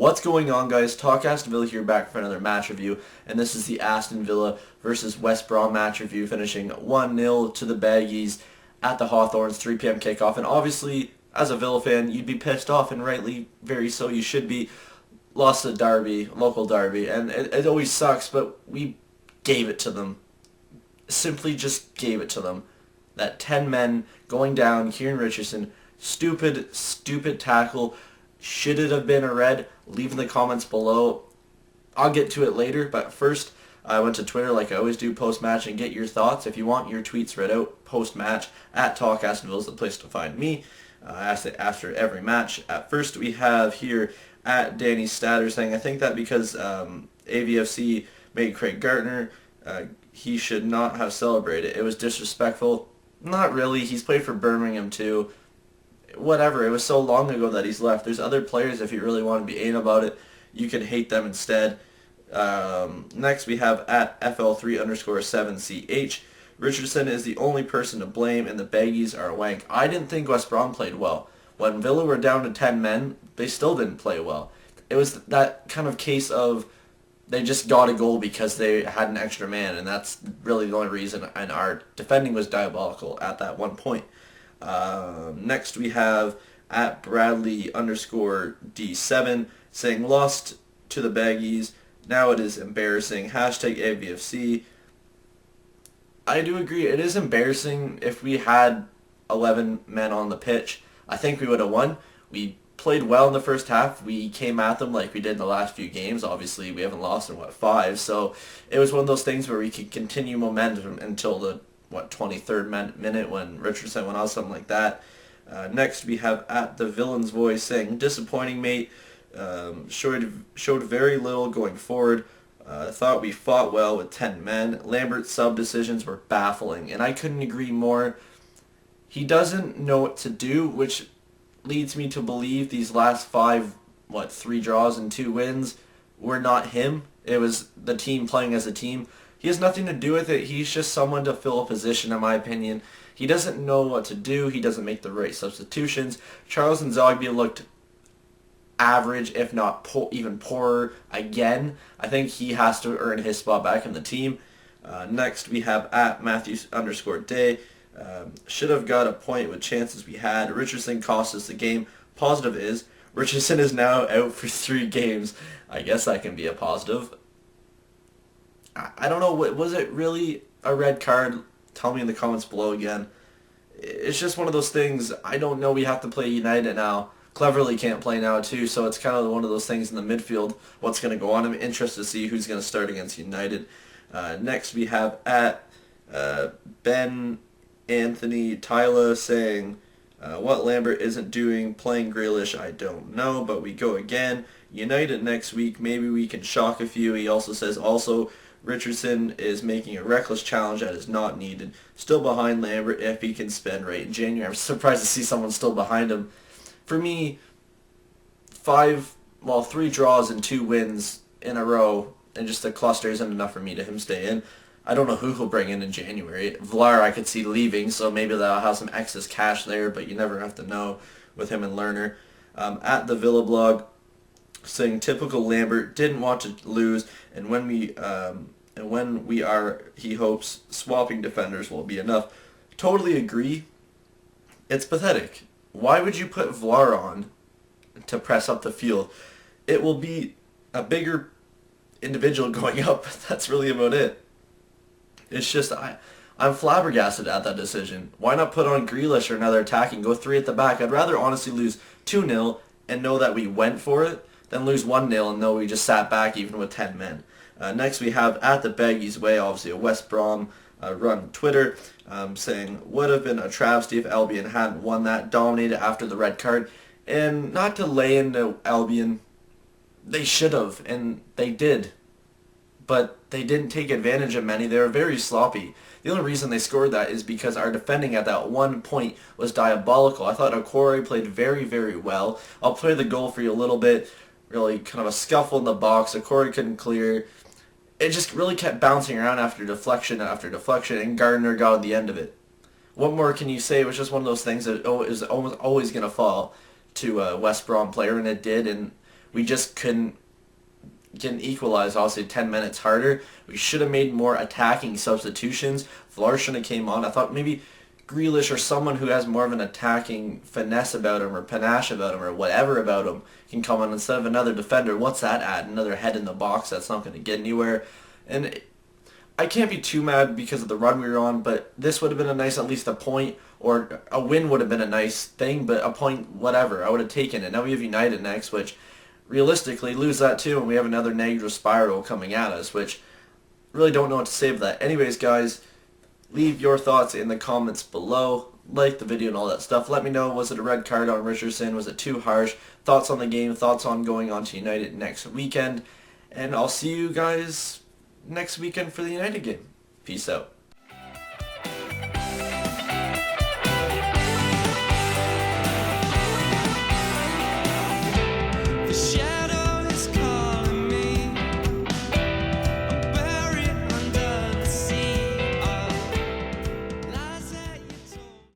What's going on, guys? TalkAstonVilla here, back for another match review, and this is the Aston Villa versus West Brom match review, finishing 1-0 to the Baggies at the Hawthorns, 3 p.m. kickoff. And obviously, as a Villa fan, you'd be pissed off, and rightly very so. You should be. Lost a derby, local derby, and it always sucks, but we gave it to them. Simply just gave it to them. That 10 men going down, Kieran Richardson, stupid tackle. Should it have been a red? Leave in the comments below. I'll get to it later, but first I went to Twitter like I always do post-match and get your thoughts. If you want your tweets read out post-match, at TalkAstonVilla is the place to find me. I ask it after every match. At first we have here at Danny Statter saying, I think that because AVFC made Craig Gardner, he should not have celebrated. It was disrespectful. Not really. He's played for Birmingham too. Whatever. It was so long ago that he's left. There's other players, if you really want to be anal about it, you can hate them instead. Next we have at FL3_7CH. Richardson is the only person to blame, and the Baggies are a wank. I didn't think West Brom played well. When Villa were down to 10 men, they still didn't play well. It was that kind of case of they just got a goal because they had an extra man, and that's really the only reason, and our defending was diabolical at that one point. Next we have at Bradley_D7 saying, lost to the Baggies. Now it is embarrassing. Hashtag AVFC. I do agree. It is embarrassing. If we had 11 men on the pitch, I think we would have won. We played well in the first half. We came at them like we did in the last few games. Obviously, we haven't lost in, 5? So it was one of those things where we could continue momentum until the, 23rd minute when Richardson went out, something like that. Next, we have at the Villain's Voice saying, disappointing, mate. Showed very little going forward. Thought we fought well with 10 men. Lambert's sub decisions were baffling, and I couldn't agree more. He doesn't know what to do, which leads me to believe these last 5, 3 draws and 2 wins were not him. It was the team playing as a team. He has nothing to do with it. He's just someone to fill a position, in my opinion. He doesn't know what to do. He doesn't make the right substitutions. Charles Nzogby looked average, if not even poorer again. I think he has to earn his spot back in the team. Next, we have at Matthews_Day. Should have got a point with chances we had. Richardson cost us the game. Positive is, Richardson is now out for 3 games. I guess that can be a positive. I don't know, was it really a red card? Tell me in the comments below again. It's just one of those things. I don't know, we have to play United now. Cleverly can't play now too, so it's kind of one of those things in the midfield. What's going to go on? I'm interested to see who's going to start against United. Next we have at Ben Anthony Tyler saying, what Lambert isn't doing, playing Grealish, I don't know, but we go again. United next week, maybe we can shock a few. He also says, Richardson is making a reckless challenge that is not needed. Still behind Lambert if he can spend right in January. I'm surprised to see someone still behind him. For me, 3 draws and 2 wins in a row, and just the cluster isn't enough for me to him stay in. I don't know who he'll bring in January. Vlaar I could see leaving, so maybe they'll have some excess cash there, but you never have to know with him and Lerner. At the Villa blog, saying typical Lambert, didn't want to lose, and when we are, he hopes swapping defenders will be enough. Totally agree. It's pathetic. Why would you put Vlaar on to press up the field? It will be a bigger individual going up. That's really about it. It's just, I'm flabbergasted at that decision. Why not put on Grealish or another attacking, go 3 at the back? I'd rather honestly lose 2-0 and know that we went for it than lose 1-0 and know we just sat back even with 10 men. Next we have at the Baggies Way, obviously a West Brom run Twitter, saying, would have been a travesty if Albion hadn't won that, dominated after the red card. And not to lay into Albion, they should have, and they did. But they didn't take advantage of many. They were very sloppy. The only reason they scored that is because our defending at that one point was diabolical. I thought Okore played very, very well. I'll play the goal for you a little bit. Really kind of a scuffle in the box. Okore couldn't clear. It just really kept bouncing around after deflection, and Gardner got on the end of it. What more can you say? It was just one of those things that is almost always going to fall to a West Brom player, and it did. And We just couldn't get an equalize, obviously 10 minutes harder. We should have made more attacking substitutions. Vlar shouldn't have came on. I thought maybe Grealish or someone who has more of an attacking finesse about him or panache about him or whatever about him can come on instead of another defender. What's that add? Another head in the box that's not going to get anywhere. And I can't be too mad because of the run we were on, but this would have been a nice, at least a point, or a win would have been a nice thing, but a point, whatever, I would have taken it. Now we have United next, which realistically lose that too, and we have another negative spiral coming at us, which really don't know what to say about that. Anyways, guys, leave your thoughts in the comments below. Like the video and all that stuff. Let me know, was it a red card on Richardson? Was it too harsh? Thoughts on the game, thoughts on going on to United next weekend. And I'll see you guys next weekend for the United game. Peace out.